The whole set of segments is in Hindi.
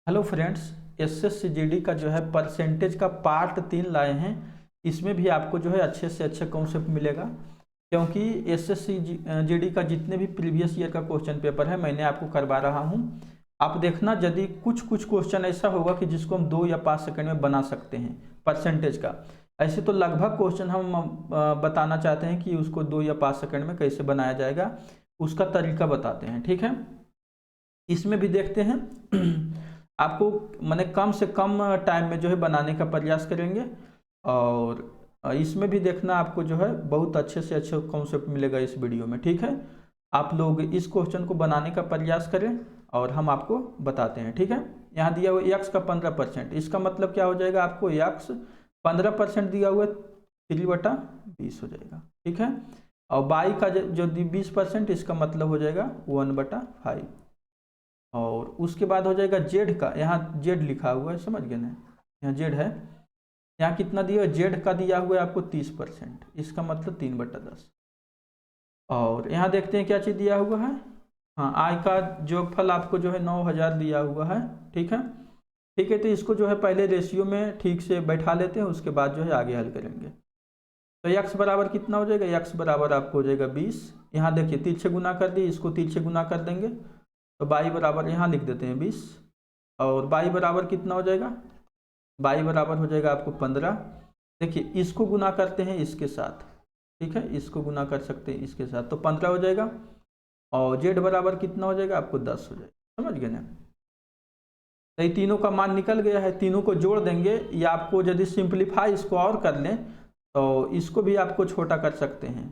हेलो फ्रेंड्स, एसएससीजीडी का जो है परसेंटेज का पार्ट 3 लाए हैं। इसमें भी आपको जो है अच्छे से अच्छे कॉन्सेप्ट मिलेगा, क्योंकि एसएससीजीडी का जितने भी प्रीवियस ईयर का क्वेश्चन पेपर है मैंने आपको करवा रहा हूं। आप देखना, यदि कुछ कुछ क्वेश्चन ऐसा होगा कि जिसको हम 2 या 5 सेकंड में बना सकते हैं परसेंटेज का। ऐसे तो लगभग क्वेश्चन हम बताना चाहते हैं कि उसको 2 या 5 सेकंड में कैसे बनाया जाएगा, उसका तरीका बताते हैं। ठीक है, इसमें भी देखते हैं आपको मैंने कम से कम टाइम में जो है बनाने का प्रयास करेंगे। और इसमें भी देखना, आपको जो है बहुत अच्छे से अच्छे कॉन्सेप्ट मिलेगा इस वीडियो में। ठीक है, आप लोग इस क्वेश्चन को बनाने का प्रयास करें और हम आपको बताते हैं। ठीक है, यहाँ दिया हुआ एक्स का 15%, इसका मतलब क्या हो जाएगा, आपको एक्स 15% दिया हुआ 3/20 हो जाएगा। ठीक है, और बाई का जो 20%, इसका मतलब हो जाएगा 1/5। और उसके बाद हो जाएगा जेड का, यहाँ जेड लिखा हुआ है, समझ गए ना, यहाँ जेड है। यहाँ कितना दिया है, जेड का दिया हुआ है आपको 30%, इसका मतलब 3/10। और यहाँ देखते हैं क्या चीज़ दिया हुआ है। हाँ, आय का जोगफल आपको जो है 9,000 दिया हुआ है। ठीक है, ठीक है, तो इसको जो है पहले रेशियो में ठीक से बैठा लेते हैं, उसके बाद जो है आगे हल करेंगे। तो x बराबर कितना हो जाएगा, x बराबर आपको हो जाएगा 20। यहाँ देखिए तिरछे गुना कर दिए, इसको तिरछे गुना कर देंगे तो y बराबर यहाँ लिख देते हैं 20। और y बराबर कितना हो जाएगा, y बराबर हो जाएगा आपको 15। देखिए इसको गुना करते हैं इसके साथ, ठीक है, इसको गुना कर सकते हैं इसके साथ, तो 15 हो जाएगा। और z बराबर कितना हो जाएगा, आपको 10 हो जाएगा। समझ गए ना, तो ये तीनों का मान निकल गया है, तीनों को जोड़ देंगे, या आपको यदि सिंप्लीफाई इसको और कर लें तो इसको भी आपको छोटा कर सकते हैं।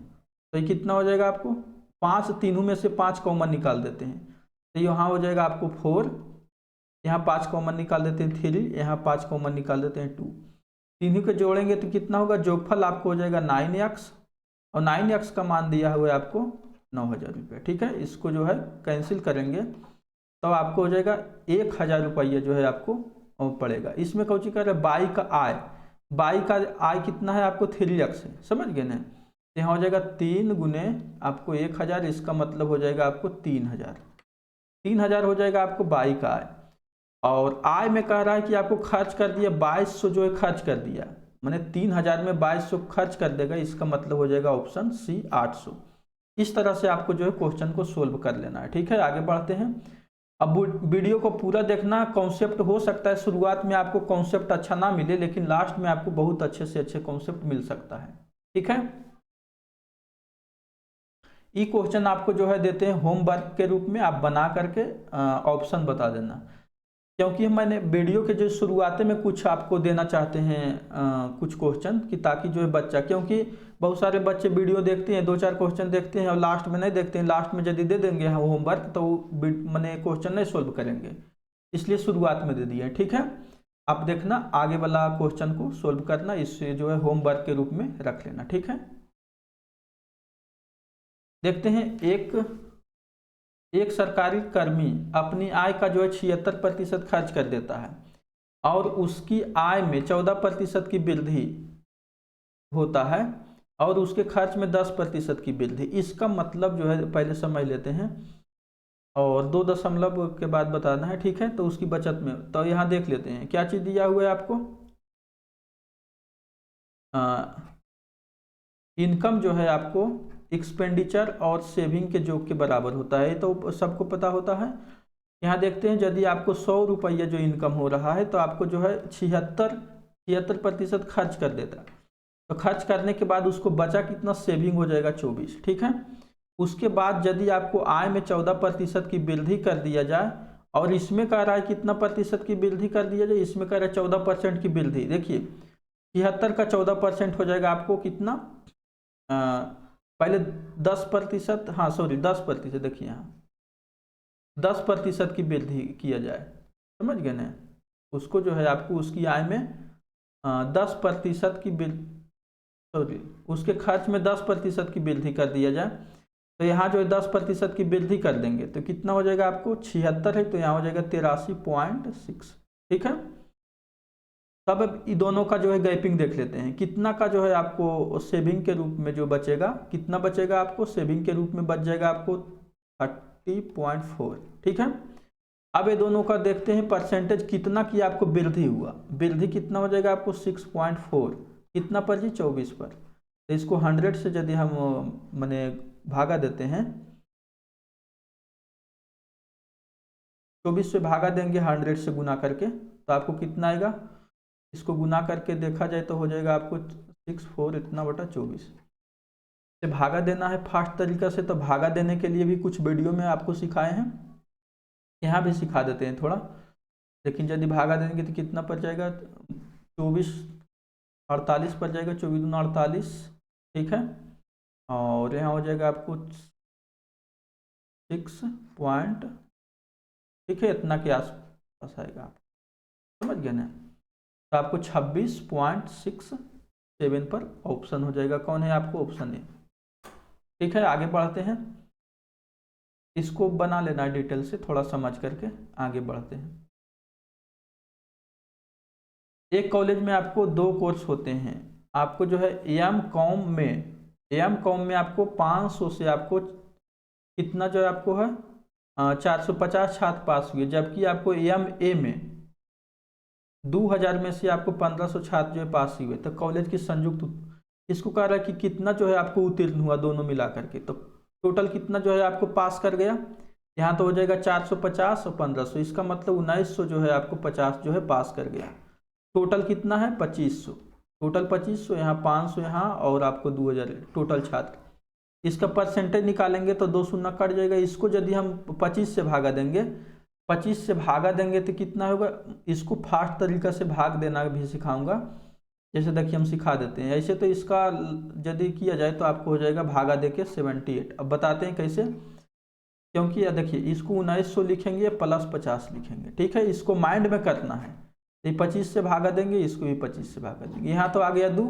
तो ये कितना हो जाएगा, आपको 5, तीनों में से 5 कॉमन निकाल देते हैं, तो यहाँ हो जाएगा आपको 4, यहाँ 5 कॉमन निकाल देते हैं 3, यहाँ 5 कॉमन निकाल देते हैं 2। तीनों को जोड़ेंगे तो कितना होगा, जोगफल आपको हो जाएगा 9x, और 9x का मान दिया हुआ है आपको 9,000 रुपये। ठीक है, इसको जो है कैंसिल करेंगे तो आपको हो जाएगा 1,000 रुपये जो है आपको पड़ेगा। इसमें कौची कर रहे हैं, बाई का आय, बाई का आय कितना है आपको 3x है, समझ गए ना। यहाँ हो जाएगा 3 गुने आपको 1,000, इसका मतलब हो जाएगा आपको 3,000। 3,000 हो जाएगा आपको बाई का आय। और आय में कह रहा है कि आपको खर्च कर दिया 2200 जो है खर्च कर दिया, मैंने 3,000 में 2200 खर्च कर देगा, इसका मतलब हो जाएगा ऑप्शन सी 800। इस तरह से आपको जो है क्वेश्चन को सोल्व कर लेना है। ठीक है, आगे बढ़ते हैं। अब वीडियो को पूरा देखना, कॉन्सेप्ट हो सकता है शुरुआत में आपको कॉन्सेप्ट अच्छा ना मिले, लेकिन लास्ट में आपको बहुत अच्छे से अच्छे कॉन्सेप्ट मिल सकता है। ठीक है, ये क्वेश्चन आपको जो है देते हैं होमवर्क के रूप में, आप बना करके ऑप्शन बता देना, क्योंकि मैंने वीडियो के जो शुरुआत में कुछ आपको देना चाहते हैं कुछ क्वेश्चन कि ताकि जो है बच्चा, क्योंकि बहुत सारे बच्चे वीडियो देखते हैं, 2-4 क्वेश्चन देखते हैं और लास्ट में नहीं देखते हैं। लास्ट में यदि दे देंगे होमवर्क तो मैंने क्वेश्चन नहीं सोल्व करेंगे, इसलिए शुरुआत में दे दिए। ठीक है, आप देखना आगे वाला क्वेश्चन को सोल्व करना, इससे जो है होमवर्क के रूप में रख लेना। ठीक है, देखते हैं। एक सरकारी कर्मी अपनी आय का जो है 76% खर्च कर देता है और उसकी आय में 14% की वृद्धि होता है और उसके खर्च में 10% की वृद्धि। इसका मतलब जो है पहले समझ लेते हैं और 2 दशमलव के बाद बताना है। ठीक है, तो उसकी बचत में, तो यहाँ देख लेते हैं क्या चीज़ दिया हुआ है आपको। इनकम जो है आपको एक्सपेंडिचर और सेविंग के योग के बराबर होता है, तो सबको पता होता है। यहाँ देखते हैं, यदि आपको 100 रुपये जो इनकम हो रहा है तो आपको जो है 76% खर्च कर देता है, तो खर्च करने के बाद उसको बचा कितना, सेविंग हो जाएगा 24। ठीक है, उसके बाद यदि आपको आय में 14% की वृद्धि कर दिया जाए, और इसमें कह रहा है कितना प्रतिशत की वृद्धि कर दिया जाए, इसमें कह रहा है 14% की वृद्धि। देखिए 76 का 14% हो जाएगा आपको कितना, पहले 10%, हाँ सॉरी 10%, देखिए यहाँ 10% की वृद्धि किया जाए, समझ गए ना, उसको जो है आपको उसकी आय में 10% की सॉरी उसके खर्च में 10% की वृद्धि कर दिया जाए, तो यहाँ जो है 10% की वृद्धि कर देंगे तो कितना हो जाएगा आपको, 76 है तो यहाँ हो जाएगा 83.6। ठीक है, तब अब इन दोनों का जो है गैपिंग देख लेते हैं, कितना का जो है आपको सेविंग के रूप में जो बचेगा, कितना बचेगा आपको सेविंग के रूप में, बच जाएगा आपको 30.4। ठीक है, अब ये दोनों का देखते हैं परसेंटेज कितना की आपको वृद्धि हुआ। वृद्धि कितना हो जाएगा आपको 6.4, कितना पर जी 24 पर। तो इसको 100 से यदि हम माने भागा देते हैं, 24 से भागा देंगे 100 से गुना करके, तो आपको कितना आएगा, इसको गुना करके देखा जाए तो हो जाएगा आपको 64 इतना बटा 24 से भागा देना है फास्ट तरीका से। तो भागा देने के लिए भी कुछ वीडियो में आपको सिखाए हैं, यहाँ भी सिखा देते हैं थोड़ा। लेकिन यदि भागा देंगे तो कितना पड़ जाएगा, 24 48 पड़ जाएगा, 24 दूना 48, ठीक है। और यहाँ हो जाएगा आपको 6 पॉइंट, ठीक है, इतना के आसपास आएगा, आप समझ गए ना। तो आपको 26.67 पर ऑप्शन हो जाएगा। कौन है आपको, ऑप्शन ए, ठीक है। आगे बढ़ते हैं, इसको बना लेना है डिटेल से, थोड़ा समझ करके आगे बढ़ते हैं। एक कॉलेज में आपको 2 कोर्स होते हैं। आपको जो है एम कॉम में आपको 500 से आपको कितना जो है आपको है 450 छात्र पास हुए, जबकि आपको एम ए में 2000 में से आपको 1500 छात्र जो है पास हुए। तो कॉलेज की संयुक्त इसको कह रहा है कि कितना जो है आपको उत्तीर्ण हुआ दोनों मिला करके, तो टोटल कितना जो है आपको पास कर गया। यहाँ तो हो जाएगा 450 और 1500, इसका मतलब 1900 जो है आपको 50 जो है पास कर गया। टोटल कितना है 2500, टोटल 2500, यहाँ 500 यहाँ और आपको 2000 टोटल छात्र। इसका परसेंटेज निकालेंगे तो 2 शून्य कट जाएगा। इसको यदि हम 25 से भागा देंगे, 25 से भागा देंगे तो कितना होगा, इसको फास्ट तरीका से भाग देना भी सिखाऊंगा। जैसे देखिए हम सिखा देते हैं ऐसे, तो इसका यदि किया जाए तो आपको हो जाएगा भागा दे के 78। अब बताते हैं कैसे, क्योंकि यह देखिए इसको 1900 लिखेंगे प्लस 50 लिखेंगे, ठीक है। इसको माइंड में करना है, ये 25 से भागा देंगे, इसको भी 25 से भागा देंगे। यहाँ तो आ गया 2,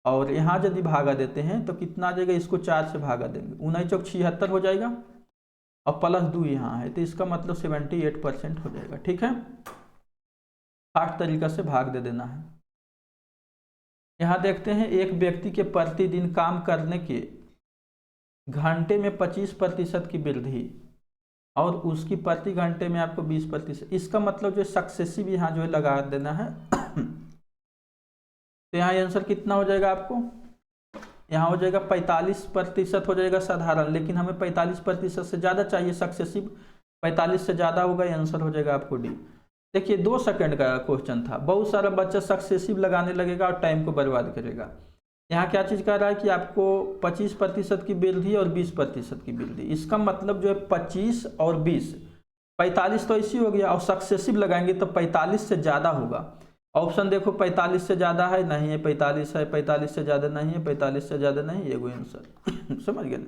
और यहाँ यदि भागा देते हैं तो कितना आ जाएगा, इसको 4 से भागा देंगे, 19 चौक 76 हो जाएगा, और प्लस 2 यहाँ है, तो इसका मतलब 78% हो जाएगा, ठीक है। फास्ट तरीका से भाग दे देना है। यहाँ देखते हैं एक व्यक्ति के प्रतिदिन काम करने के घंटे में 25% की वृद्धि, और उसकी प्रति घंटे में आपको 20%। इसका मतलब जो सक्सेसिव यहाँ जो है लगा देना है। तो यहाँ आंसर कितना हो जाएगा आपको, यहाँ हो जाएगा 45% हो जाएगा साधारण, लेकिन हमें 45% से ज़्यादा चाहिए सक्सेसिव, 45 से ज़्यादा होगा, आंसर हो जाएगा आपको डी। देखिए 2 सेकंड का क्वेश्चन था, बहुत सारा बच्चा सक्सेसिव लगाने लगेगा और टाइम को बर्बाद करेगा। यहाँ क्या चीज़ कह रहा है कि आपको 25% की वृद्धि और 20% की वृद्धि, इसका मतलब जो है 25 और 20, 45 तो ऐसी हो गया, और सक्सेसिव लगाएंगे तो 45 से ज़्यादा होगा। ऑप्शन देखो 45 से ज़्यादा है, नहीं है, 45 है, 45 से ज़्यादा नहीं है, 45 से ज़्यादा नहीं, ये वो आंसर। समझ गए,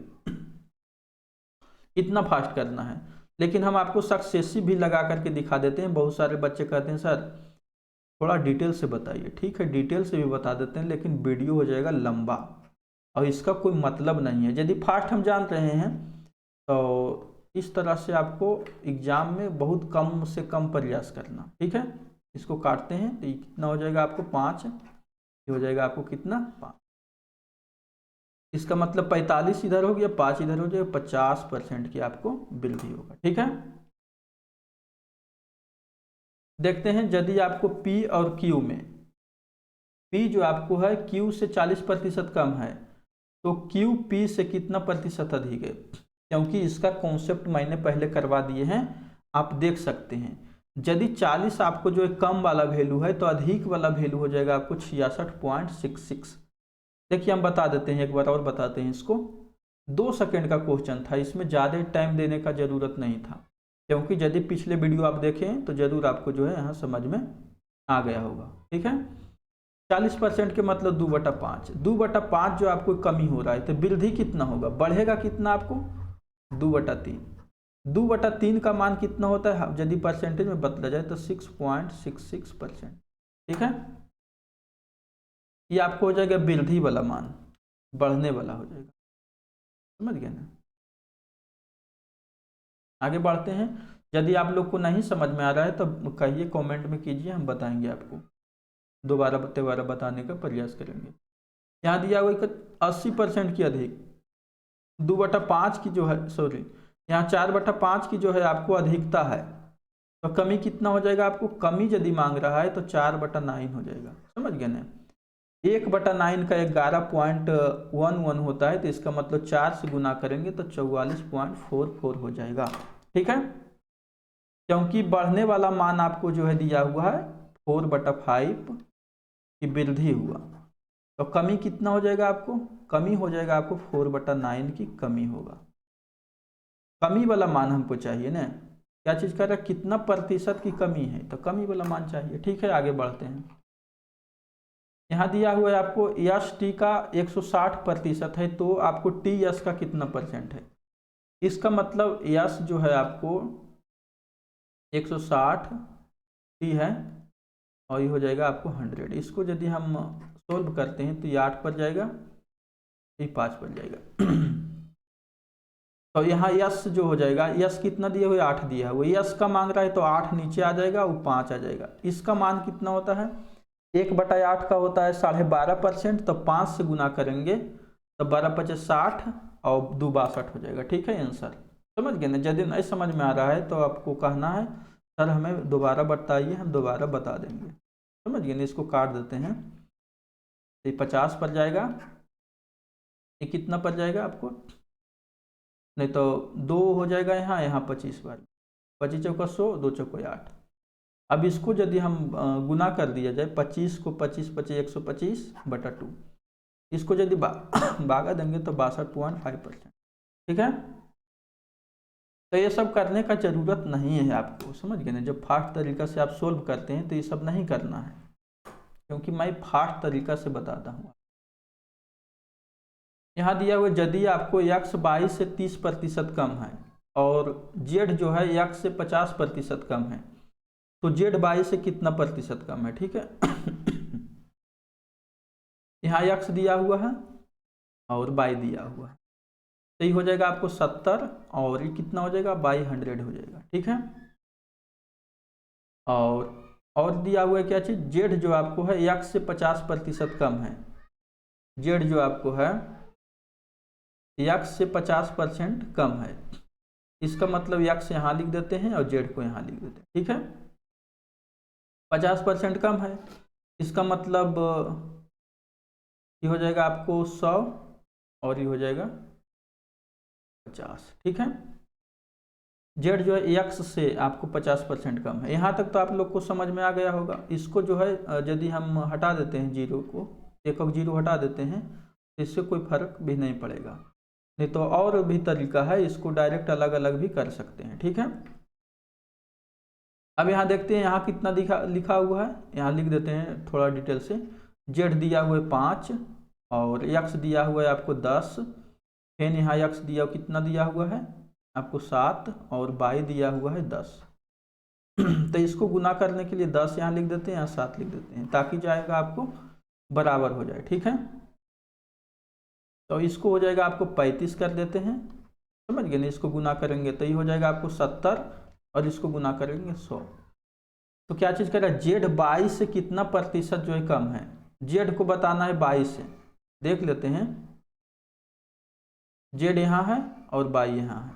इतना फास्ट करना है। लेकिन हम आपको सक्सेसिव भी लगा करके दिखा देते हैं। बहुत सारे बच्चे कहते हैं सर थोड़ा डिटेल से बताइए, ठीक है, डिटेल से भी बता देते हैं, लेकिन वीडियो हो जाएगा लंबा और इसका कोई मतलब नहीं है। यदि फास्ट हम जान रहे हैं तो इस तरह से आपको एग्जाम में बहुत कम से कम प्रयास करना, ठीक है। इसको काटते हैं तो कितना हो जाएगा आपको 5, ये हो जाएगा आपको कितना 5, इसका मतलब 45 इधर हो गया, 5 इधर हो जाएगा, 50% की आपको वृद्धि होगा, ठीक है। देखते हैं यदि आपको P और Q में, P जो आपको है Q से 40% कम है, तो Q P से कितना प्रतिशत अधिक है, क्योंकि इसका कॉन्सेप्ट मैंने पहले करवा दिए हैं, आप देख सकते हैं। यदि 40 आपको जो है कम वाला वैल्यू है, तो अधिक वाला वैल्यू हो जाएगा आपको 66.66। देखिए हम बता देते हैं, एक बार और बताते हैं इसको। 2 सेकंड का क्वेश्चन था, इसमें ज़्यादा टाइम देने का ज़रूरत नहीं था, क्योंकि यदि पिछले वीडियो आप देखें तो जरूर आपको जो है यहाँ समझ में आ गया होगा, ठीक है। 40% के मतलब 2/5, 2/5 जो आपको कमी हो रहा है, तो वृद्धि कितना होगा, बढ़ेगा कितना आपको 2/3। 2/3 का मान कितना होता है, यदि परसेंटेज में बदला जाए तो 6.66%, ठीक है। ये आपको हो जाएगा वृद्धि वाला मान, बढ़ने वाला हो जाएगा, समझ गए ना। आगे बढ़ते हैं। यदि आप लोग को नहीं समझ में आ रहा है तो कहिए, कमेंट में कीजिए, हम बताएंगे आपको, दोबारा बताने का प्रयास करेंगे। यहाँ दिया हुआ 80% की अधिक, 2/5 की जो है, सॉरी यहाँ 4/5 की जो है आपको अधिकता है, तो कमी कितना हो जाएगा आपको, कमी यदि मांग रहा है तो 4/9 हो जाएगा, समझ गए ना। 1/9 का 11.11 होता है, तो इसका मतलब 4 से गुना करेंगे तो 44.44 हो जाएगा, ठीक है। क्योंकि बढ़ने वाला मान आपको जो है दिया हुआ है 4/5 की वृद्धि हुआ, तो कमी कितना हो जाएगा आपको, कमी हो जाएगा आपको 4/9 की कमी होगा। कमी वाला मान हमको चाहिए ना, क्या चीज़ कर रहा है, कितना प्रतिशत की कमी है, तो कमी वाला मान चाहिए, ठीक है। आगे बढ़ते हैं। यहाँ दिया हुआ है आपको यश टी का 160% है, तो आपको टी यश का कितना परसेंट है। इसका मतलब यश जो है आपको 160 टी है और ये हो जाएगा आपको 100। इसको यदि हम सोल्व करते हैं तो ये 8 पर जाएगा, ये 5 पर जाएगा। तो यहाँ यश जो हो जाएगा, यश कितना दिया हुआ है, 8 दिया हुआ है, यश का मांग रहा है तो 8 नीचे आ जाएगा, वो 5 आ जाएगा। इसका मान कितना होता है, 1/8 का होता है 12.5%, तो 5 से गुना करेंगे तो 12×5 = 60 और 2 62 हो जाएगा, ठीक है आंसर। समझ गए ना। यदि नहीं समझ में आ रहा है तो आपको कहना है सर हमें दोबारा बताइए, हम दोबारा बता देंगे, समझ गए ना। इसको काट देते हैं, ये 50 पर जाएगा, ये कितना पर जाएगा आपको, नहीं तो 2 हो जाएगा यहाँ, यहाँ 25 बार, 25 चौका 100, 2 चौका 8। अब इसको यदि हम गुना कर दिया जाए, 25 को 25 25 125/2, इसको यदि भागा देंगे तो 62.5%, ठीक है। तो ये सब करने का जरूरत नहीं है आपको, समझ गए ना। जब फास्ट तरीका से आप सोल्व करते हैं तो ये सब नहीं करना है, क्योंकि मैं फास्ट तरीका से बताता हूँ। यहाँ दिया हुआ यदि आपको x 22 से 30% कम है और z जो है x से 50% कम है, तो z 22 से कितना प्रतिशत कम है, ठीक है। यहाँ x दिया हुआ है और y दिया हुआ है, तो ये हो जाएगा आपको 70 और ये कितना हो जाएगा, बाई 100 हो जाएगा, ठीक है। और दिया हुआ है क्या चीज़, z जो आपको है x से 50% कम है, z जो आपको है x से 50% कम है, इसका मतलब x यहाँ लिख देते हैं और z को यहाँ लिख देते हैं, ठीक है। 50% कम है, इसका मतलब ये हो जाएगा आपको 100 और ये हो जाएगा 50, ठीक है। z जो है x से आपको 50% कम है। यहाँ तक तो आप लोग को समझ में आ गया होगा। इसको जो है यदि हम हटा देते हैं जीरो को, एक जीरो हटा देते हैं, इससे कोई फर्क भी नहीं पड़ेगा। नहीं तो और भी तरीका है, इसको डायरेक्ट अलग अलग भी कर सकते हैं, ठीक है। अब यहाँ देखते हैं यहाँ कितना लिखा हुआ है, यहाँ लिख देते हैं थोड़ा डिटेल से। z दिया हुआ है 5 और x दिया हुआ है आपको 10, फिर यहाँ x दिया कितना दिया हुआ है आपको 7 और y दिया हुआ है 10। तो इसको गुना करने के लिए 10 यहाँ लिख देते हैं, यहाँ 7 लिख देते हैं, ताकि जाएगा आपको बराबर हो जाए, ठीक है। तो इसको हो जाएगा आपको 35 कर देते हैं, समझ गए ना। इसको गुना करेंगे तो ये हो जाएगा आपको 70 और इसको गुना करेंगे 100। तो क्या चीज़ कर रहा है, z 22 से कितना प्रतिशत जो है कम है, z को बताना है 22 से। देख लेते हैं, z यहाँ है और y यहाँ है,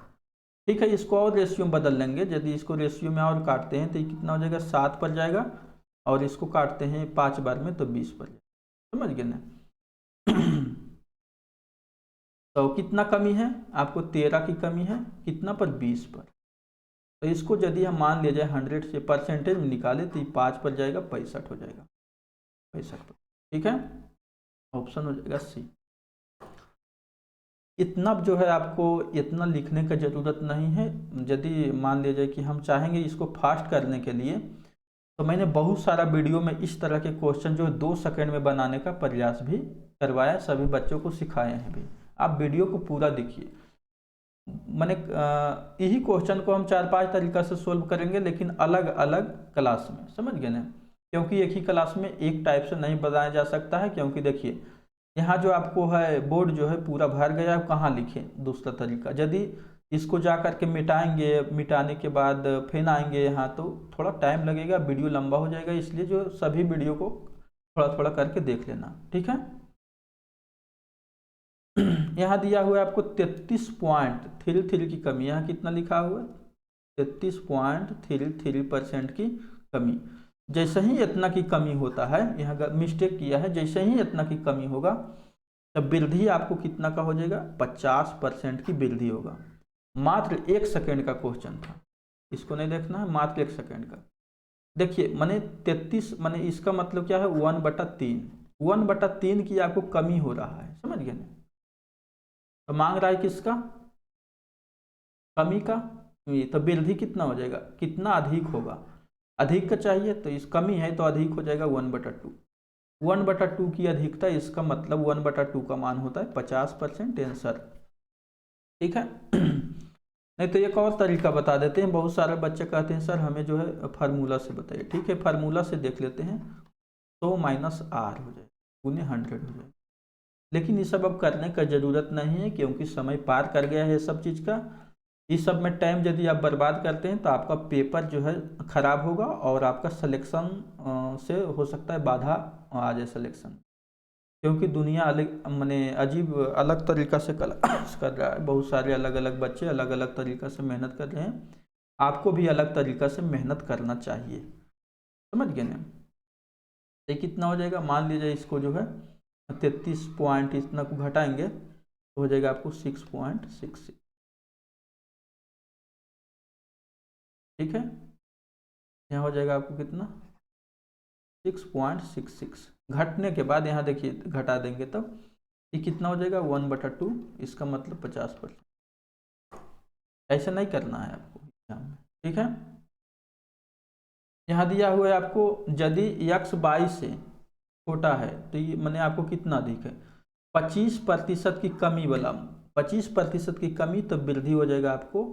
ठीक है। इसको और रेशियो में बदल लेंगे, यदि इसको रेशियो में और काटते हैं तो ये कितना हो जाएगा, 7 पर जाएगा और इसको काटते हैं 5 बार में तो 20 पर जाएगा, समझ गए ना। तो कितना कमी है आपको, 13 की कमी है, कितना पर, 20 पर। तो इसको यदि हम मान लिया जाए 100 से परसेंटेज में निकाले तो ये 5 पर जाएगा, 65 हो जाएगा, 65 पर, ठीक है। ऑप्शन हो जाएगा सी। इतना जो है आपको इतना लिखने का ज़रूरत नहीं है। यदि मान लिया जाए कि हम चाहेंगे इसको फास्ट करने के लिए, तो मैंने बहुत सारा वीडियो में इस तरह के क्वेश्चन जो 2 सेकंड में बनाने का प्रयास भी करवाया, सभी बच्चों को सिखाए हैं भी। आप वीडियो को पूरा देखिए। मैंने यही क्वेश्चन को हम 4-5 तरीका से सोल्व करेंगे, लेकिन अलग अलग क्लास में, समझ गए ना। क्योंकि एक ही क्लास में एक टाइप से नहीं बताया जा सकता है, क्योंकि देखिए यहाँ जो आपको है बोर्ड जो है पूरा भर गया है, कहाँ लिखें दूसरा तरीका। यदि इसको जा करके मिटाएंगे, मिटाने के बाद फिर आएंगे यहाँ तो थोड़ा टाइम लगेगा, वीडियो लंबा हो जाएगा, इसलिए जो सभी वीडियो को थोड़ा थोड़ा करके देख लेना, ठीक है। यहाँ दिया हुआ है आपको 33.33 की कमी, यहाँ कितना लिखा हुआ है 33.33% की कमी। जैसे ही इतना की कमी होता है, यहाँ मिस्टेक किया है, जैसे ही इतना की कमी होगा तब वृद्धि आपको कितना का हो जाएगा, 50% की वृद्धि होगा। मात्र 1 सेकेंड का क्वेश्चन था, इसको नहीं देखना है, मात्र 1 सेकेंड का। देखिए माने 33, माने इसका मतलब क्या है, 1/3, 1/3 की आपको कमी हो रहा है, समझ गए ना। तो मांग रहा है किसका, कमी का, तो वृद्धि कितना हो जाएगा, कितना अधिक होगा, अधिक का चाहिए तो इस कमी है तो अधिक हो जाएगा 1/2। 1/2 की अधिकता, इसका मतलब 1/2 का मान होता है 50% आंसर, ठीक है। नहीं तो एक और तरीका बता देते हैं, बहुत सारे बच्चे कहते हैं सर हमें जो है फार्मूला से बताइए, ठीक है फार्मूला से देख लेते हैं। 100 - R हो जाए गुने 100 हो जाए, लेकिन ये सब अब करने का ज़रूरत नहीं है क्योंकि समय पार कर गया है सब चीज़ का। इस सब में टाइम यदि आप बर्बाद करते हैं तो आपका पेपर जो है ख़राब होगा और आपका सिलेक्शन से हो सकता है बाधा आ जाए सिलेक्शन, क्योंकि दुनिया अलग माने अजीब अलग तरीक़ा से क्लास कर रहा है, बहुत सारे अलग अलग बच्चे अलग अलग तरीक़ा से मेहनत कर रहे हैं, आपको भी अलग तरीक़ा से मेहनत करना चाहिए, समझ गए ना। ये कितना हो जाएगा, मान लीजिए इसको जो है 33 पॉइंट इतना को घटाएंगे तो हो जाएगा आपको 6.66, ठीक है। यहाँ हो जाएगा आपको कितना, 6.66। घटने के बाद यहाँ देखिए घटा देंगे तब ये कितना हो जाएगा, 1/2, इसका मतलब 50%। ऐसा नहीं करना है आपको एग्जाम में, ठीक है। यहाँ दिया हुआ है आपको, यदि x 22 से छोटा है तो ये मैंने आपको कितना अधिक है, 25% की कमी वाला, 25% की कमी तो वृद्धि हो जाएगा आपको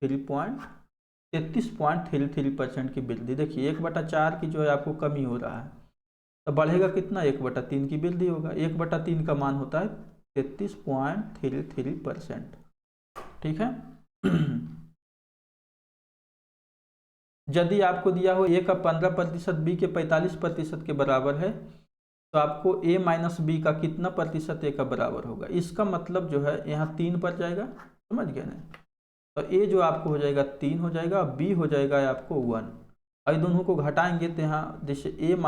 33.33% की वृद्धि। देखिए 1/4 की जो है आपको कमी हो रहा है तो बढ़ेगा कितना, 1/3 की वृद्धि होगा। 1/3 का मान होता है 33.33%, ठीक है। यदि आपको दिया हो a का 15%, b के 45% के बराबर है तो आपको a - b का कितना प्रतिशत a का बराबर होगा, इसका मतलब जो है यहाँ 3 पर जाएगा, समझ गए ना। तो a जो आपको हो जाएगा 3 हो जाएगा, b हो जाएगा आपको 1, और दोनों को घटाएंगे तो यहाँ जैसे a -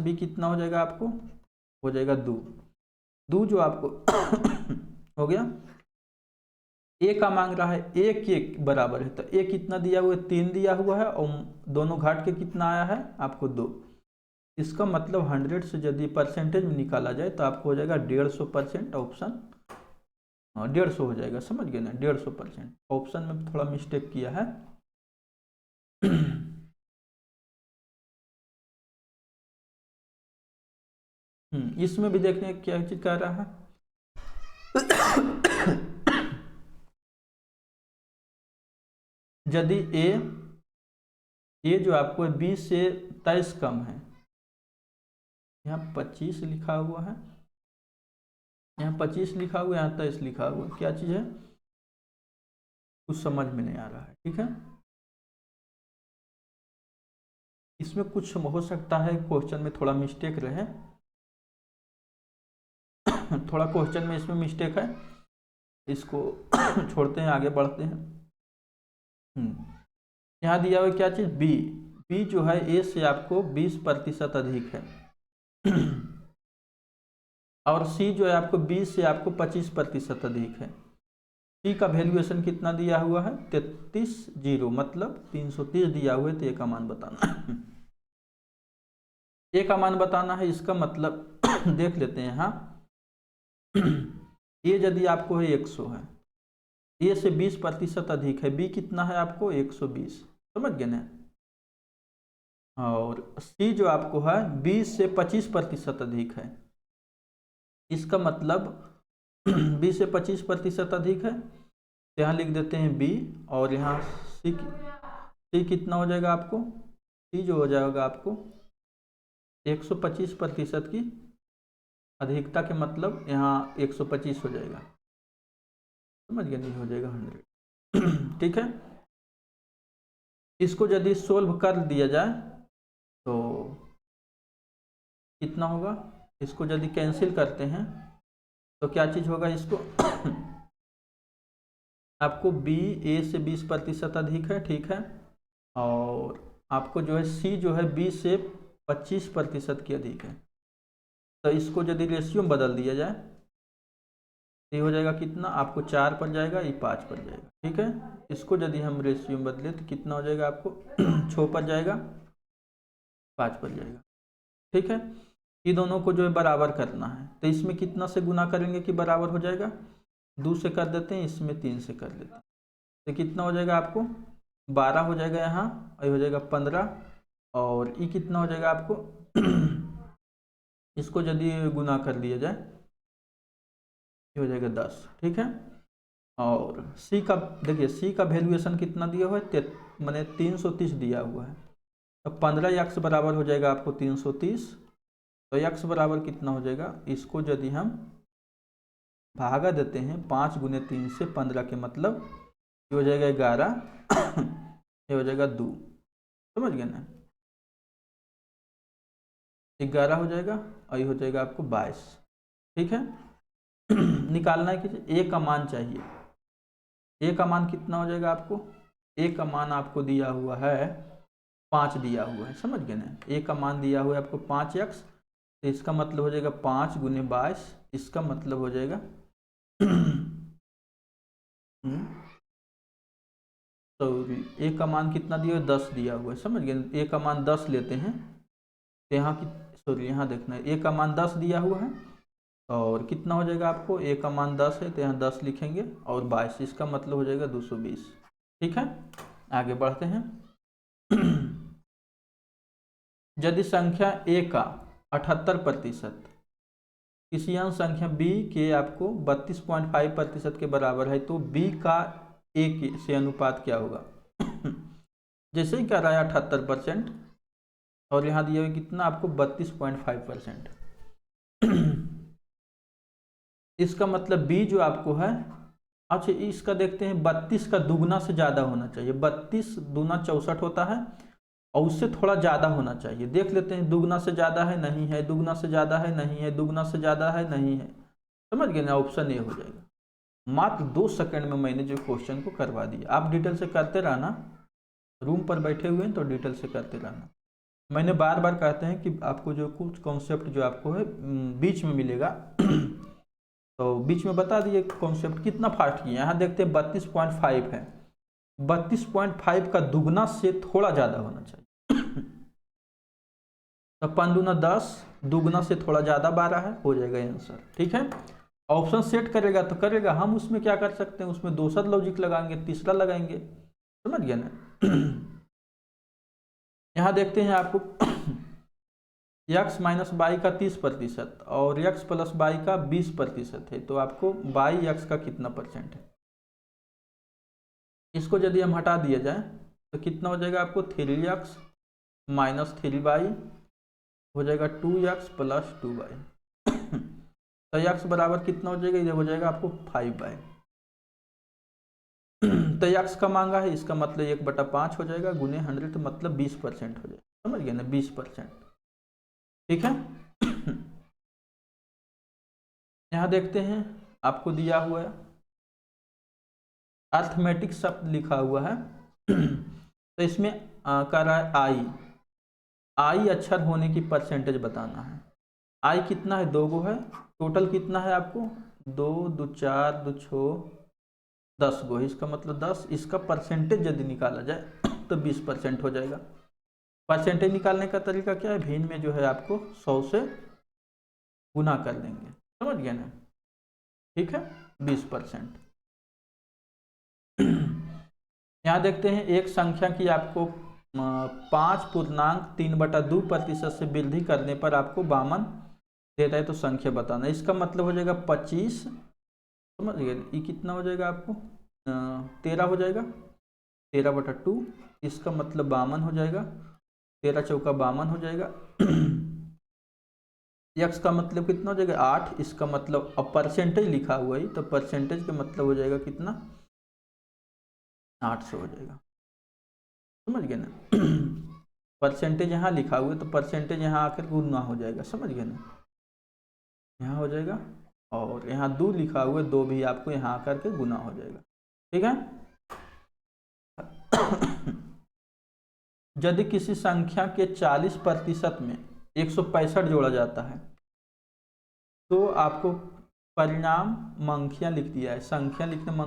b कितना हो जाएगा आपको, हो जाएगा 2 जो आपको हो गया। ए का मांग रहा है, ए के बराबर है तो ए कितना दिया हुआ है, 3 दिया हुआ है, और दोनों घाट के कितना आया है आपको 2। इसका मतलब 100 से यदि परसेंटेज में निकाला जाए तो आपको हो जाएगा 150%, ऑप्शन 150 हो जाएगा, समझ गए ना, 150%। ऑप्शन में थोड़ा मिस्टेक किया है। इसमें भी देखने क्या चीज कह रहा है। यदि ए जो आपको 20 से 23 कम है, यहाँ 25 लिखा हुआ है, यहाँ 25 लिखा हुआ है, यहाँ 23 लिखा हुआ है, क्या चीज़ है कुछ समझ में नहीं आ रहा है, ठीक है। इसमें कुछ हो सकता है क्वेश्चन में थोड़ा मिस्टेक रहे, थोड़ा क्वेश्चन में इसमें मिस्टेक है, इसको छोड़ते हैं आगे बढ़ते हैं। यहाँ दिया हुआ क्या चीज़, बी जो है ए से आपको 20% अधिक है, और सी जो है आपको 20 से आपको 25% अधिक है। सी का वैल्यूएशन कितना दिया हुआ है, 33.0, मतलब 330 दिया हुआ है, तो ए का मान बताना है। ए का मान बताना है, इसका मतलब देख लेते हैं यहाँ। ए यदि आपको है 100 है, ए से 20% अधिक है, बी कितना है आपको 120, समझ गए ना। और सी जो आपको है 20 से 25% अधिक है, इसका मतलब 20 से 25% अधिक है, तो यहाँ लिख देते हैं बी, और यहाँ सी कितना हो जाएगा आपको, सी जो हो जाएगा आपको 125% की अधिकता के मतलब यहाँ 125 हो जाएगा, समझ गए, नहीं हो जाएगा 100, ठीक है। इसको यदि सोल्व कर दिया जाए तो कितना होगा, इसको यदि कैंसिल करते हैं तो क्या चीज़ होगा, इसको आपको बी ए से 20% अधिक है, ठीक है, और आपको जो है सी जो है बी से 25% की अधिक है। तो इसको यदि रेशियो में बदल दिया जाए ये हो जाएगा कितना, आपको 4 पर जाएगा, ये 5 पर जाएगा, ठीक है। इसको यदि हम रेशियो में बदले तो कितना हो जाएगा, आपको 6 पर जाएगा, 5 पर जाएगा, ठीक है। ये दोनों को जो है बराबर करना है, तो इसमें कितना से गुना करेंगे कि बराबर हो जाएगा, 2 से कर देते हैं, इसमें 3 से कर देते हैं, तो कितना हो जाएगा आपको 12 हो जाएगा यहाँ, ये हो जाएगा 15, और ये कितना हो जाएगा आपको इसको यदि गुना कर दिया जाए ये हो जाएगा 10, ठीक है। और सी का देखिए, सी का वैल्यूएशन कितना दिया हुआ है, मैंने 330 दिया हुआ है, तो 15 एक्स बराबर हो जाएगा आपको 330, तो एक्स बराबर कितना हो जाएगा, इसको यदि हम भागा देते हैं 5 गुने 3 से 15 के मतलब ये हो जाएगा 11 ये हो जाएगा 2, समझ गए ना, 11 हो जाएगा, और ये हो जाएगा आपको 22, ठीक है। निकालना है कि ए का मान चाहिए, ए का मान कितना हो जाएगा आपको, ए का मान आपको दिया हुआ है 5 दिया हुआ है, समझ गए ना, ए का मान दिया हुआ है आपको 5x, तो इसका मतलब हो जाएगा 5 गुने 22, इसका मतलब हो जाएगा तो ए का मान कितना दिया हुआ है, 10 दिया हुआ है, समझ गए, ए का मान 10 लेते हैं, तो यहाँ की सॉरी यहाँ देखना है, ए का मान 10 दिया हुआ है, और कितना हो जाएगा आपको, ए का मान 10 है तो यहाँ 10 लिखेंगे, और 22, इसका मतलब हो जाएगा 220, ठीक है। आगे बढ़ते हैं यदि संख्या ए का 78% किसी अन्य संख्या बी के आपको 32.5% के बराबर है, तो बी का ए के से अनुपात क्या होगा जैसे ही कह रहा है 78%, और यहाँ दिया हुआ कितना आपको 32.5%, इसका मतलब बी जो आपको है, अच्छा इसका देखते हैं, 32 का दुगना से ज़्यादा होना चाहिए, 32 दूना 64 होता है, और उससे थोड़ा ज़्यादा होना चाहिए, देख लेते हैं, दुगना से ज़्यादा है नहीं है, दुगना से ज़्यादा है नहीं है, दुगना से ज़्यादा है नहीं है, समझ गए ना, ऑप्शन ए हो जाएगा। मात्र 2 सेकंड में मैंने जो क्वेश्चन को करवा दिया, आप डिटेल से करते रहना, रूम पर बैठे हुए हैं तो डिटेल से करते रहना। मैंने बार बार कहते हैं कि आपको जो कुछ कॉन्सेप्ट जो आपको है बीच में मिलेगा तो बीच में बता दिए कॉन्सेप्ट कितना फास्ट किया, यहाँ देखते हैं 32.5 है, 32.5 का दुगना से थोड़ा ज़्यादा होना चाहिए तो 5 दूना 10, दुगना से थोड़ा ज़्यादा 12 है, हो जाएगा आंसर, ठीक है। ऑप्शन सेट करेगा तो करेगा, हम उसमें क्या कर सकते हैं, उसमें दूसरा लॉजिक लगाएंगे, तीसरा लगाएंगे, समझ गया ना यहाँ देखते हैं आपको x माइनस वाई का 30% और x प्लस वाई का 20% है, तो आपको बाई x का कितना परसेंट है, इसको यदि हम हटा दिया जाए तो कितना हो जाएगा आपको 3x माइनस 3y हो जाएगा 2x प्लस 2y तो x बराबर कितना हो जाएगा, इधर हो जाएगा आपको 5y तो x का मांगा है, इसका मतलब 1/5 हो जाएगा, गुने 100 तो मतलब 20% हो जाएगा, समझ गए ना, 20%, ठीक है। यहाँ देखते हैं आपको दिया हुआ है अर्थमेटिक शब्द लिखा हुआ है तो इसमें कह रहा है आई अक्षर होने की परसेंटेज बताना है, आई कितना है, 2 गो है, टोटल कितना है आपको 2 2 4 2 6 10 गो, इसका मतलब 10, इसका परसेंटेज यदि निकाला जाए तो 20% हो जाएगा। परसेंटेज निकालने का तरीका क्या है, भिन्न में जो है आपको 100 से गुना कर देंगे, समझ गए ना, ठीक है, 20%। यहाँ देखते हैं एक संख्या की आपको 5.3/2% से वृद्धि करने पर आपको 52 देता है, तो संख्या बताना, इसका मतलब हो जाएगा 25, समझ गए, ये कितना हो जाएगा आपको 13 हो जाएगा, 13/2, इसका मतलब 52 हो जाएगा, 13 चौका 52 हो जाएगा x का मतलब कितना हो जाएगा 8, इसका मतलब अब परसेंटेज लिखा हुआ है तो परसेंटेज का मतलब हो जाएगा कितना 800 हो जाएगा, समझ गए ना परसेंटेज यहाँ लिखा हुआ है तो परसेंटेज यहाँ आकर गुना हो जाएगा, समझ गए ना, यहाँ हो जाएगा, और यहाँ 2 लिखा हुआ है, 2 भी आपको यहाँ आकर के गुना हो जाएगा, ठीक है। यदि किसी संख्या के 40% में 165 जोड़ा जाता है तो आपको परिणाम मंख्या लिख दिया है, संख्या लिखने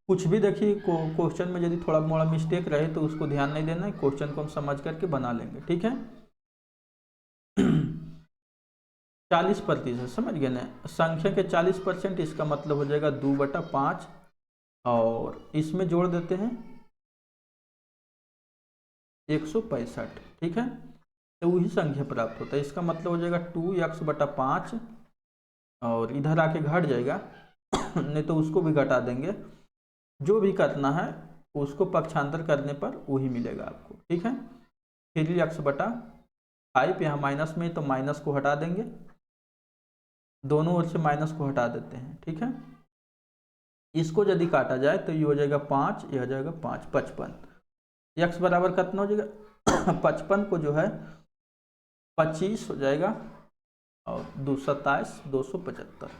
कुछ भी देखिए क्वेश्चन में यदि थोड़ा मोड़ा मिस्टेक रहे तो उसको ध्यान नहीं देना है, क्वेश्चन को हम समझ करके बना लेंगे, ठीक है। 40% समझ गए ना, संख्या के 40%, इसका मतलब हो जाएगा 2/5 और इसमें जोड़ देते हैं 165, ठीक है। तो वही संख्या प्राप्त होता है, इसका मतलब हो जाएगा 2x/5 और इधर आके घट जाएगा नहीं तो उसको भी घटा देंगे, जो भी करना है उसको पक्षांतर करने पर वही मिलेगा आपको, ठीक है। 3x/5, यहाँ माइनस में तो माइनस को हटा देंगे, दोनों ओर से माइनस को हटा देते हैं, ठीक है। इसको यदि काटा जाए तो ये हो जाएगा 5, यह हो जाएगा 5, 55। x बराबर कितना हो जाएगा 55 को जो है 25 हो जाएगा और 227, 275,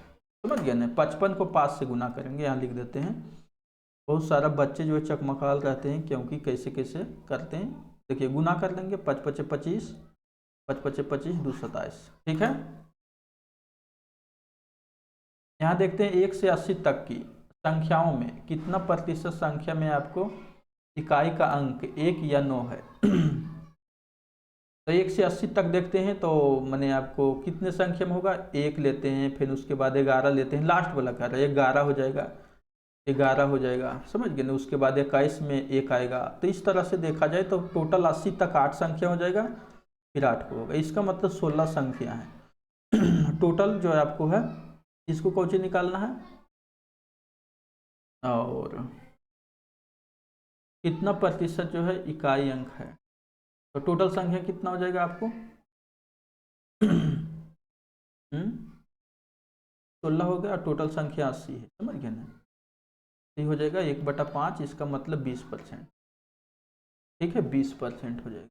समझ गए ना। 55 को 5 से गुना करेंगे, यहाँ लिख देते हैं। बहुत सारा बच्चे जो है चकमकाल रहते हैं क्योंकि कैसे कैसे करते हैं, देखिए गुना कर लेंगे, 5 × 5 = 25, 5 × 5 = 25, 227, ठीक है। यहाँ देखते हैं 1 से 80 तक की संख्याओं में कितना प्रतिशत संख्या में आपको इकाई का अंक 1 या 9 है। तो 1 से 80 तक देखते हैं तो मैंने आपको कितने संख्या में होगा, 1 लेते हैं, फिर उसके बाद 11 लेते हैं, लास्ट वाला कह रहा है 11 हो जाएगा, 11 हो जाएगा, समझ गए ना। उसके बाद 21 में 1 आएगा। तो इस तरह से देखा जाए तो टोटल 80 तक 8 संख्या हो जाएगा, फिर 8 को होगा, इसका मतलब 16 संख्या है टोटल जो है आपको है, इसको कौन सी निकालना है और कितना प्रतिशत जो है इकाई अंक है। तो टोटल संख्या कितना हो जाएगा आपको 16 हो गया और टोटल संख्या 80 है, समझ गए ना। ये हो जाएगा 1/5, इसका मतलब 20%, ठीक है, 20% हो जाएगा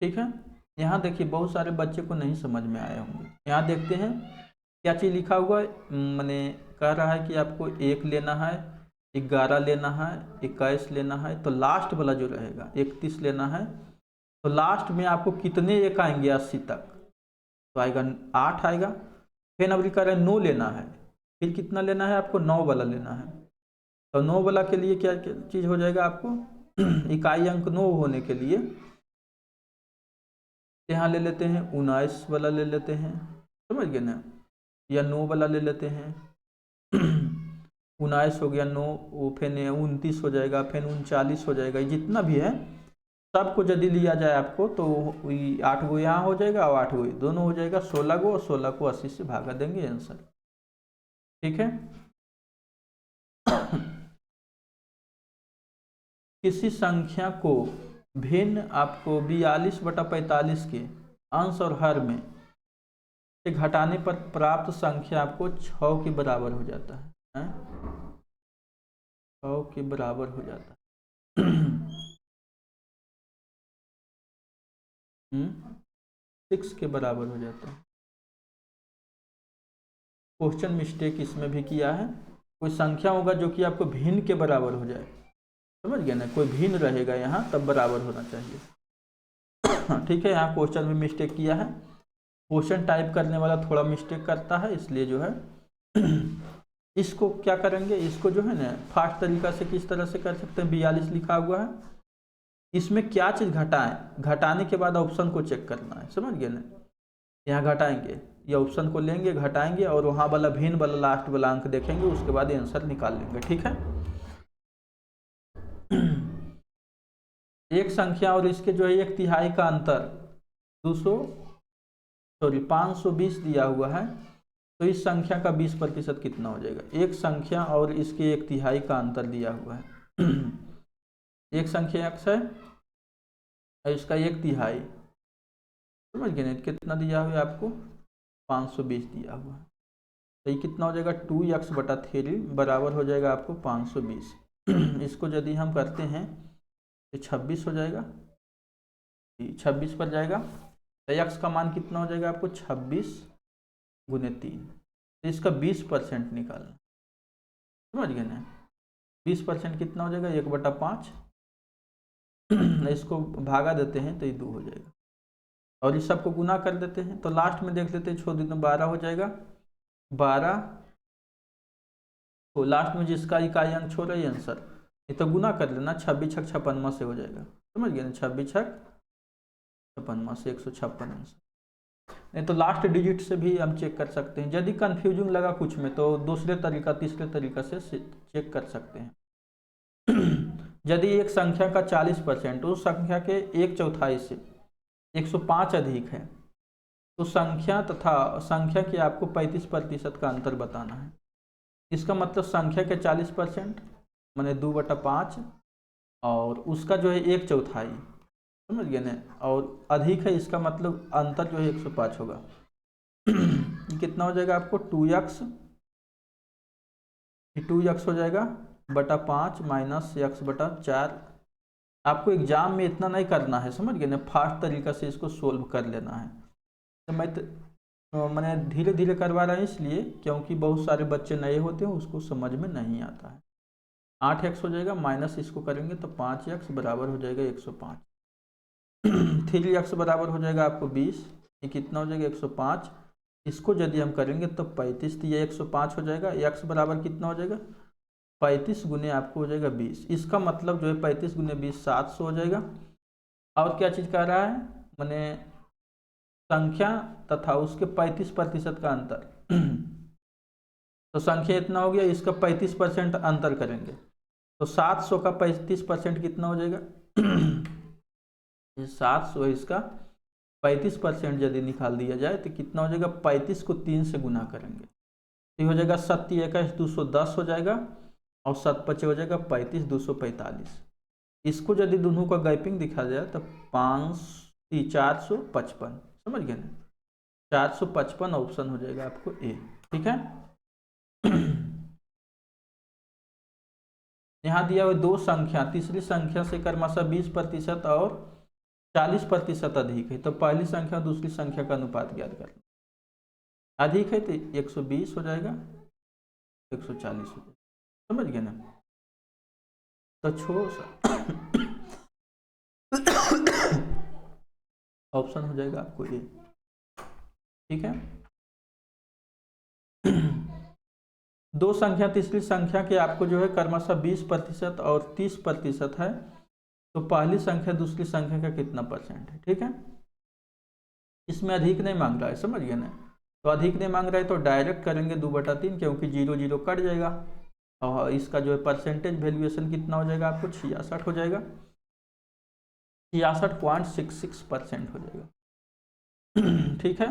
ठीक है। यहाँ देखिए बहुत सारे बच्चे को नहीं समझ में आए होंगे। यहाँ देखते हैं क्या चीज़ लिखा हुआ है, मैंने कह रहा है कि आपको 1 लेना है, 11 लेना है, 21 लेना है, तो लास्ट वाला जो रहेगा 31 लेना है। तो लास्ट में आपको कितने 1 आएंगे 80 तक, तो आएगा 8 आएगा। फिर अब लिखा रहा है 9 लेना है, फिर कितना लेना है आपको 9 वाला लेना है। तो 9 वाला के लिए क्या चीज़ हो जाएगा आपको इकाई अंक 9 होने के लिए यहाँ ले लेते हैं 19 वाला ले लेते हैं, समझ गए ना, या 9 वाला ले लेते हैं 19 हो गया, 9 वो फिर 29 हो जाएगा, फिर 39 हो जाएगा, जितना भी है सबको यदि लिया जाए आपको तो 8 गो यहाँ हो जाएगा और 8 गो दोनों हो जाएगा, 16 गो, और 16 को 80 से भागा देंगे, आंसर, ठीक है। किसी संख्या को भिन्न आपको 42/45 के अंश और हर में से घटाने पर प्राप्त संख्या आपको 6 के बराबर हो जाता है, 6 के बराबर हो जाता है 6 के बराबर हो जाता है। क्वेश्चन मिस्टेक इसमें भी किया है, कोई संख्या होगा जो कि आपको भिन्न के बराबर हो जाए, समझ गए ना, कोई भिन्न रहेगा यहाँ तब बराबर होना चाहिए ठीक है। यहाँ क्वेश्चन में मिस्टेक किया है, क्वेश्चन टाइप करने वाला थोड़ा मिस्टेक करता है, इसलिए जो है इसको क्या करेंगे, इसको जो है ना फास्ट तरीका से किस तरह से कर सकते हैं, 42 लिखा हुआ है, इसमें क्या चीज़ घटाएं, घटाने के बाद ऑप्शन को चेक करना है, समझ गए ना। यहाँ घटाएंगे, ये ऑप्शन को लेंगे, घटाएंगे और वहाँ वाला भिन्न वाला लास्ट वाला अंक देखेंगे, उसके बाद आंसर निकाल लेंगे, ठीक है। एक संख्या और इसके जो है 1/3 का अंतर 520 दिया हुआ है, तो इस संख्या का 20% कितना हो जाएगा। एक संख्या और इसके 1/3 का अंतर दिया हुआ है एक संख्या x है और इसका 1/3, समझ गए ना, कितना दिया हुआ है आपको 520 दिया हुआ है, तो ये कितना हो जाएगा 2x/3 बराबर हो जाएगा आपको 520 इसको यदि हम करते हैं तो 26 हो जाएगा, 26 पर जाएगा, तो x का मान कितना हो जाएगा आपको 26 × 3, तो इसका 20% निकालना, समझ गए ना। 20% कितना हो जाएगा, 1/5। इसको भागा देते हैं तो ये 2 हो जाएगा, और इस सबको गुना कर देते हैं। तो लास्ट में देख लेते हैं, छोड़ देते हैं, 12 हो जाएगा। 12 तो लास्ट में जिसका इकाई अंक छोड़ रही आंसर, ये तो गुना कर लेना, 26 छक 56 से हो जाएगा, समझ गए ना। 26 छक 56 से 156 आंसर। नहीं तो लास्ट डिजिट से भी हम चेक कर सकते हैं। यदि कंफ्यूजिंग लगा कुछ में तो दूसरे तरीका, तीसरे तरीका से चेक कर सकते हैं। यदि एक संख्या का 40% उस संख्या के 1/4 से 105 अधिक है, तो संख्या तथा संख्या के आपको 35% का अंतर बताना है। इसका मतलब संख्या के 40% माने 2/5, और उसका जो है 1/4, समझ गए ना, और अधिक है, इसका मतलब अंतर जो है 105 होगा। कितना हो जाएगा आपको, 2x, 2x हो जाएगा /5 माइनस x/4। आपको एग्जाम में इतना नहीं करना है, समझ गए ना, फास्ट तरीका से इसको सोल्व कर लेना है। तो मैंने धीरे धीरे करवा रहा हूँ इसलिए क्योंकि बहुत सारे बच्चे नए होते हैं, उसको समझ में नहीं आता है। 8x हो जाएगा, माइनस इसको करेंगे तो 5x बराबर हो जाएगा 105। 3x बराबर हो जाएगा आपको 20, ये कितना हो जाएगा 105। इसको यदि हम करेंगे तो 35, तो ये 105 हो जाएगा। x बराबर कितना हो जाएगा, 35 गुने आपको हो जाएगा 20। इसका मतलब जो है 35 गुने 20 700 हो जाएगा। और क्या चीज़ कह रहा है, मैंने संख्या तथा उसके 35% का अंतर। तो संख्या इतना हो गया, इसका 35% अंतर करेंगे तो 700 का 35% कितना हो जाएगा। 700 है, इसका 35% यदि निकाल दिया जाए तो कितना हो जाएगा, 35 को 3 से गुना करेंगे तो हो जाएगा 7 × 210 हो जाएगा, और 7 × 5 हो जाएगा 35, 245। इसको यदि दोनों का गैपिंग दिखा जाए तो 455, समझ गए ना। 455 ऑप्शन हो जाएगा आपको ए, ठीक है। यहाँ दिया हुआ दो संख्या, तीसरी संख्या से क्रमशः 20% और 40% अधिक है, तो पहली संख्या और दूसरी संख्या का अनुपात ज्ञात करना। अधिक है तो 120 हो जाएगा, 140 हो जाएगा, समझ गए ना। तो ऑप्शन हो जाएगा आपको ये, ठीक है। दो संख्या तीसरी संख्या के आपको जो है क्रमशः 20% और 30% है, तो पहली संख्या दूसरी संख्या का कितना परसेंट है, ठीक है। इसमें अधिक नहीं मांग रहा है, समझ गए ना। तो अधिक नहीं मांग रहा है तो डायरेक्ट करेंगे 2/3, क्योंकि 0 0 कट जाएगा, और इसका जो है परसेंटेज वैल्यूएशन कितना हो जाएगा आपको, 66 हो जाएगा, 66.66% हो जाएगा, ठीक है।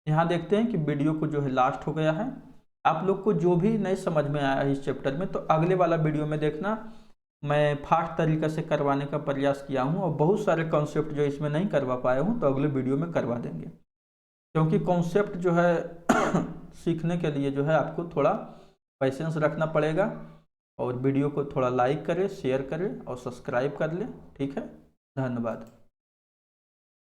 यहाँ देखते हैं कि वीडियो को जो है लास्ट हो गया है। आप लोग को जो भी नहीं समझ में आया इस चैप्टर में तो अगले वाला वीडियो में देखना, मैं फास्ट तरीके से करवाने का प्रयास किया हूँ, और बहुत सारे कॉन्सेप्ट जो इसमें नहीं करवा पाया हूँ तो अगले वीडियो में करवा देंगे, क्योंकि कॉन्सेप्ट जो है सीखने के लिए जो है आपको थोड़ा पेशेंस रखना पड़ेगा, और वीडियो को थोड़ा लाइक करें, शेयर करें और सब्सक्राइब कर लें, ठीक है। धन्यवाद।